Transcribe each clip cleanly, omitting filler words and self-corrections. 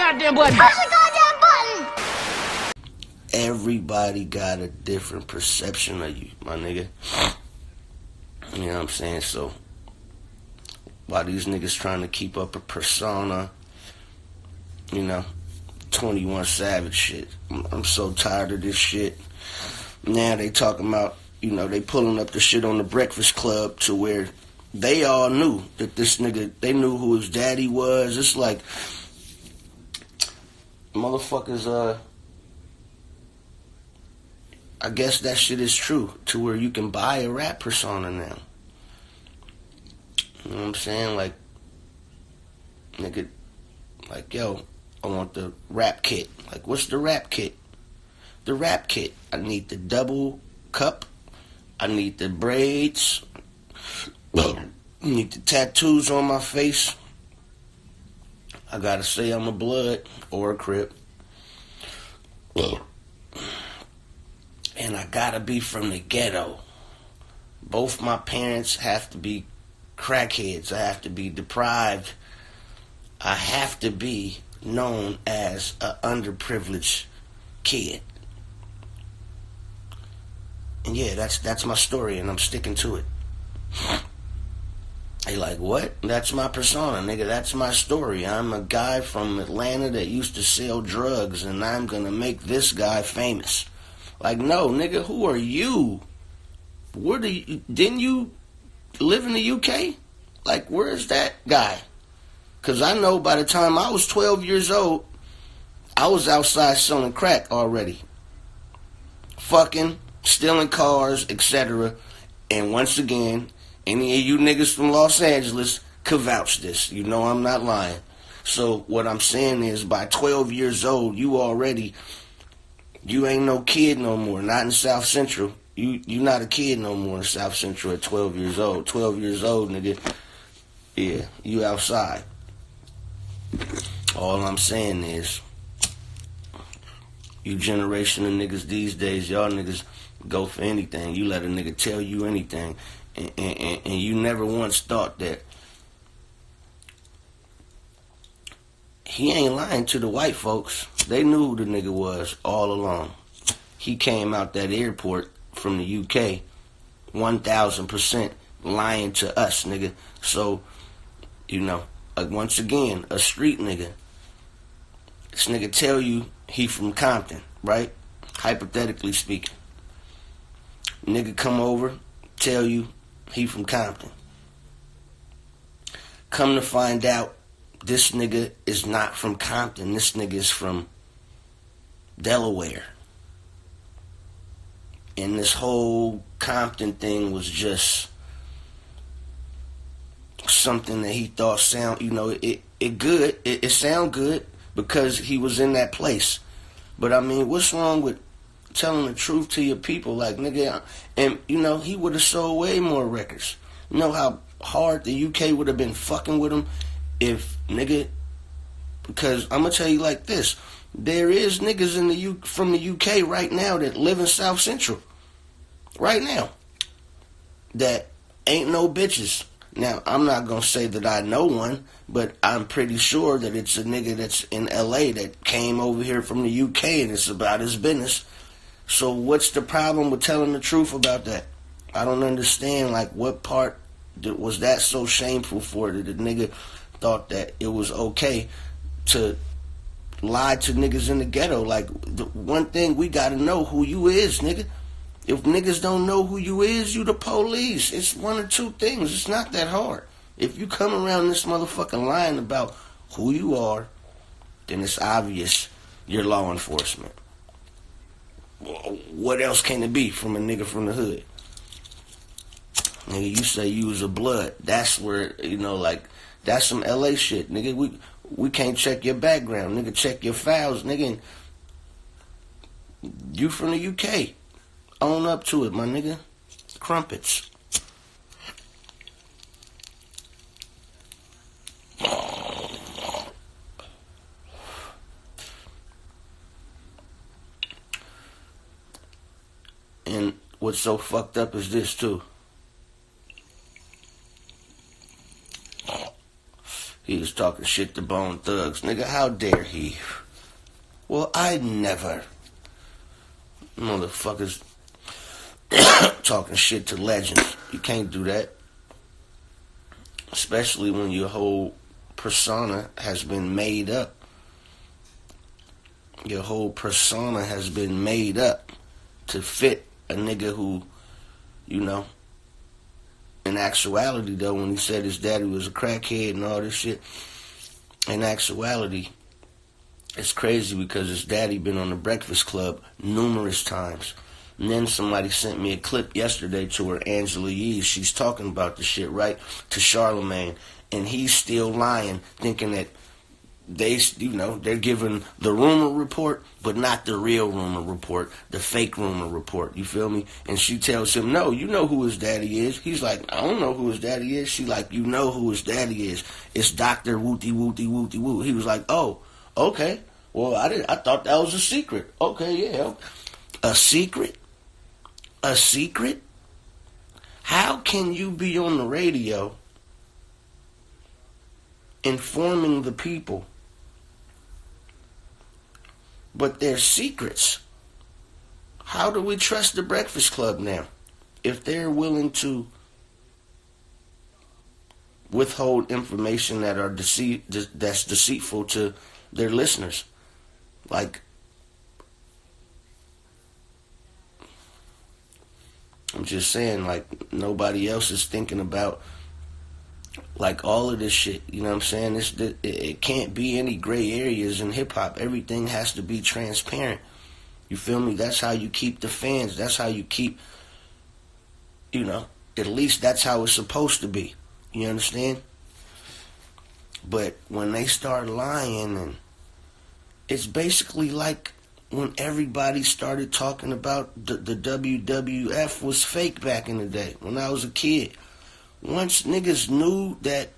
goddamn button. Push the goddamn button. Everybody got a different perception of you, my nigga. You know what I'm saying? So, while these niggas trying to keep up a persona, you know, 21 Savage shit. I'm so tired of this shit. Now they talking about, you know, they pulling up the shit on the Breakfast Club to where they all knew that this nigga, they knew who his daddy was. It's like, motherfuckers, I guess that shit is true to where you can buy a rap persona now. You know what I'm saying? Like, nigga, like, yo, I want the rap kit. Like, what's the rap kit? The rap kit. I need the double cup. I need the braids. I need the tattoos on my face. I gotta say I'm a Blood or a Crip. And I gotta be from the ghetto. Both my parents have to be crackheads. I have to be deprived. I have to be known as an underprivileged kid. And yeah, that's my story, and I'm sticking to it. They like, what? That's my persona, nigga. That's my story. I'm a guy from Atlanta that used to sell drugs, and I'm gonna make this guy famous. Like, no, nigga, who are you? Didn't you live in the UK? Like, where's that guy? Because I know by the time I was 12 years old, I was outside selling crack already. Fucking, stealing cars, etc. And once again, any of you niggas from Los Angeles could vouch this. You know I'm not lying. So what I'm saying is, by 12 years old, you ain't no kid no more. Not in South Central. You not a kid no more in South Central at 12 years old. 12 years old, nigga. Yeah, you outside. All I'm saying is, you generation of niggas these days, y'all niggas go for anything. You let a nigga tell you anything. And you never once thought that he ain't lying to the white folks. They knew who the nigga was all along. He came out that airport from the UK 1,000% lying to us, nigga. So, you know, once again, a street nigga. This nigga tell you he from Compton, right? Hypothetically speaking. Nigga come over, tell you he from Compton. Come to find out, this nigga is not from Compton. This nigga is from Delaware. And this whole Compton thing was just something that he thought sound, you know, it sound good because he was in that place. But I mean, what's wrong with telling the truth to your people? Like, nigga, and you know, he would have sold way more records. You know how hard the UK would have been fucking with him if, nigga, because I'm gonna tell you like this, there is niggas in from the UK right now that live in South Central right now that ain't no bitches. Now, I'm not gonna say that I know one, but I'm pretty sure that it's a nigga that's in LA that came over here from the UK and it's about his business. So what's the problem with telling the truth about that? I don't understand, like, what part was that so shameful for that the nigga thought that it was okay to lie to niggas in the ghetto? Like, the one thing, we gotta know who you is, nigga. If niggas don't know who you is, you the police. It's one or two things. It's not that hard. If you come around this motherfucking lying about who you are, then it's obvious you're law enforcement. What else can it be from a nigga from the hood? Nigga, you say you was a Blood. That's where, you know, like, that's some LA shit. Nigga, we can't check your background. Nigga, check your files. Nigga, you from the UK. Own up to it, my nigga. Crumpets. And what's so fucked up is this too. He was talking shit to Bone Thugs. Nigga, how dare he? Well, I never. Motherfuckers talking shit to legends. You can't do that. Especially when your whole persona has been made up. Your whole persona has been made up to fit a nigga who, you know, in actuality, though, when he said his daddy was a crackhead and all this shit, in actuality, it's crazy because his daddy been on the Breakfast Club numerous times. And then somebody sent me a clip yesterday to her, Angela Yee. She's talking about the shit, right, to Charlemagne. And he's still lying, thinking that they're giving the rumor report, but not the real rumor report, the fake rumor report. You feel me? And she tells him, no, you know who his daddy is. He's like, I don't know who his daddy is. She like, you know who his daddy is. It's Dr. Wooty Wooty Wooty Woo. He was like, oh, okay. Well, I thought that was a secret. Okay, yeah. A secret? A secret? How can you be on the radio informing the people, but they're secrets? How do we trust the Breakfast Club now if they're willing to withhold information that's deceitful to their listeners? Like, I'm just saying, like, nobody else is thinking about, like, all of this shit. You know what I'm saying? It can't be any gray areas in hip-hop. Everything has to be transparent. You feel me? That's how you keep the fans. That's how you keep, at least that's how it's supposed to be. You understand? But when they start lying, and it's basically like when everybody started talking about the WWF was fake back in the day, when I was a kid. Once niggas knew that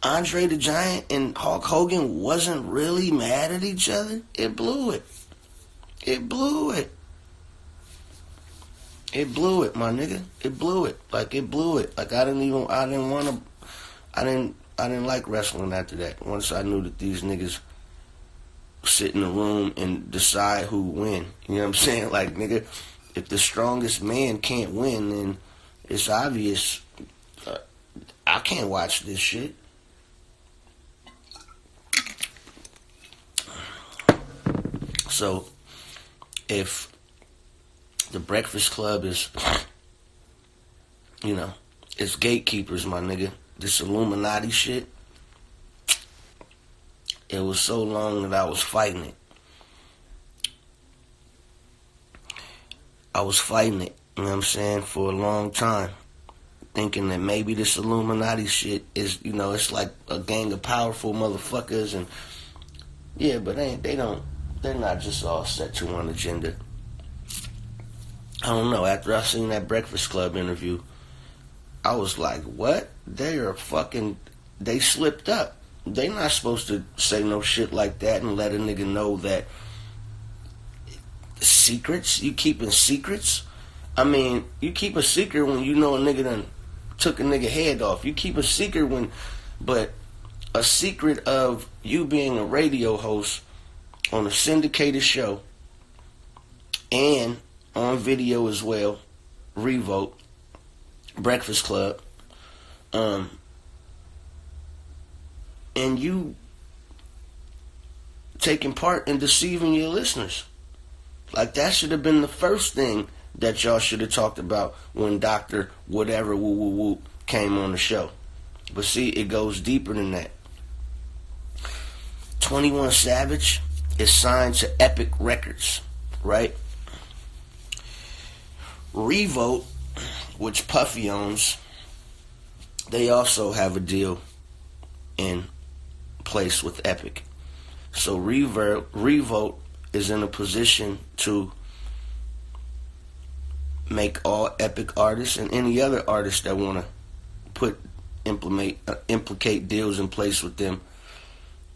Andre the Giant and Hulk Hogan wasn't really mad at each other, it blew it. It blew it. It blew it, my nigga. It blew it. Like, it blew it. Like, I didn't like wrestling after that. Once I knew that these niggas sit in a room and decide who win. You know what I'm saying? Like, nigga, if the strongest man can't win, then it's obvious. I can't watch this shit. So, if the Breakfast Club is, it's gatekeepers, my nigga, this Illuminati shit, it was so long that I was fighting it. I was fighting it, you know what I'm saying, for a long time. Thinking that maybe this Illuminati shit is, it's like a gang of powerful motherfuckers, and yeah, but they're not just all set to one agenda. I don't know, after I seen that Breakfast Club interview, I was like, what? They slipped up. They not supposed to say no shit like that and let a nigga know that secrets? You keeping secrets? I mean, you keep a secret when you know a nigga done took a nigga head off. You keep a secret but a secret of you being a radio host on a syndicated show and on video as well, Revolt, Breakfast Club, and you taking part in deceiving your listeners. Like, that should have been the first thing that y'all should have talked about when Dr. Whatever Woo Woo Woo came on the show. But see, it goes deeper than that. 21 Savage is signed to Epic Records, right? Revolt, which Puffy owns, they also have a deal in place with Epic. So Revolt is in a position to make all Epic artists and any other artists that want to implicate deals in place with them,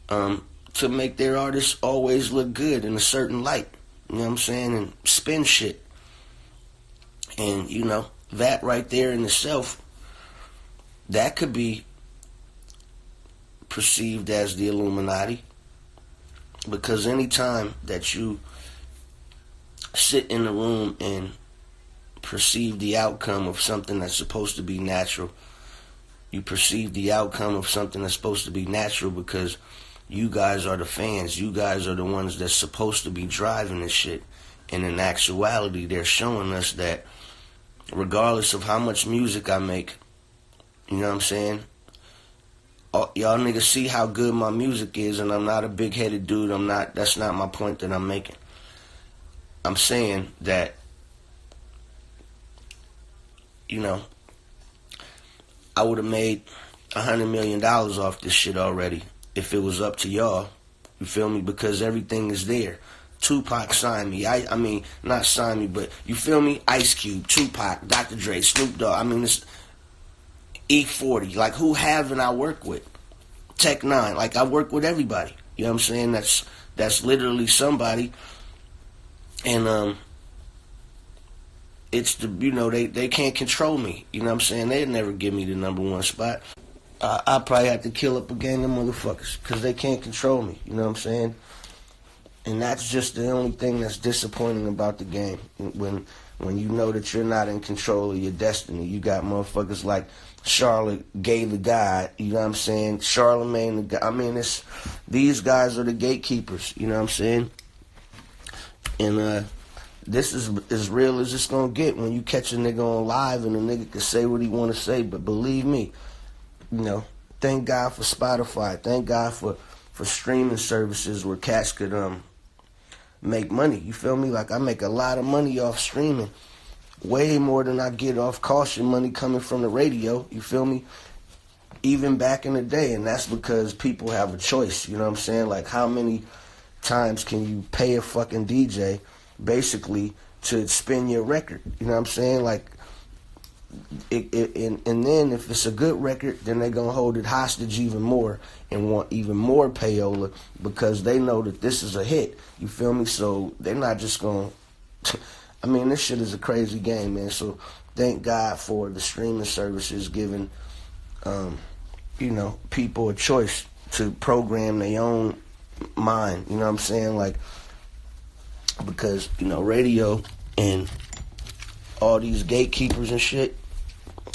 to make their artists always look good in a certain light. You know what I'm saying? And spin shit. And, that right there in itself, that could be perceived as the Illuminati, because anytime that you sit in the room and perceive the outcome of something that's supposed to be natural, you perceive the outcome of something that's supposed to be natural because you guys are the fans. You guys are the ones that's supposed to be driving this shit. And in actuality, they're showing us that regardless of how much music I make, you know what I'm saying? Y'all niggas see how good my music is, and I'm not a big-headed dude. That's not my point that I'm making. I'm saying that, you know, I would have made $100 million off this shit already if it was up to y'all. You feel me? Because everything is there. Tupac signed me. I mean, not signed me, but you feel me? Ice Cube, Tupac, Dr. Dre, Snoop Dogg. I mean, it's E40. Like, who haven't I worked with? Tech Nine. Like, I work with everybody. You know what I'm saying? That's literally somebody. And it's the, you know, they can't control me. You know what I'm saying? They'd never give me the number one spot. I probably have to kill up a gang of motherfuckers because they can't control me. You know what I'm saying? And that's just the only thing that's disappointing about the game. When you know that you're not in control of your destiny. You got motherfuckers like Charlotte Gay the God, you know what I'm saying? Charlemagne the God. I mean, these guys are the gatekeepers, you know what I'm saying? And this is as real as it's gonna get when you catch a nigga on live and a nigga can say what he wanna say. But believe me, you know, thank God for Spotify. Thank God for streaming services where cats could make money. You feel me? Like, I make a lot of money off streaming. Way more than I get off caution money coming from the radio. You feel me? Even back in the day. And that's because people have a choice. You know what I'm saying? Like, how many times can you pay a fucking DJ basically to spin your record? You know what I'm saying? Like, and then if it's a good record, then they're going to hold it hostage even more and want even more payola because they know that this is a hit. You feel me? So they're not just going to... I mean, this shit is a crazy game, man. So thank God for the streaming services giving, you know, people a choice to program their own mind. You know what I'm saying? Like, because, you know, radio and all these gatekeepers and shit,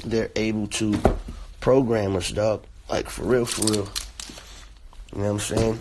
they're able to program us, dog. Like, for real, for real. You know what I'm saying?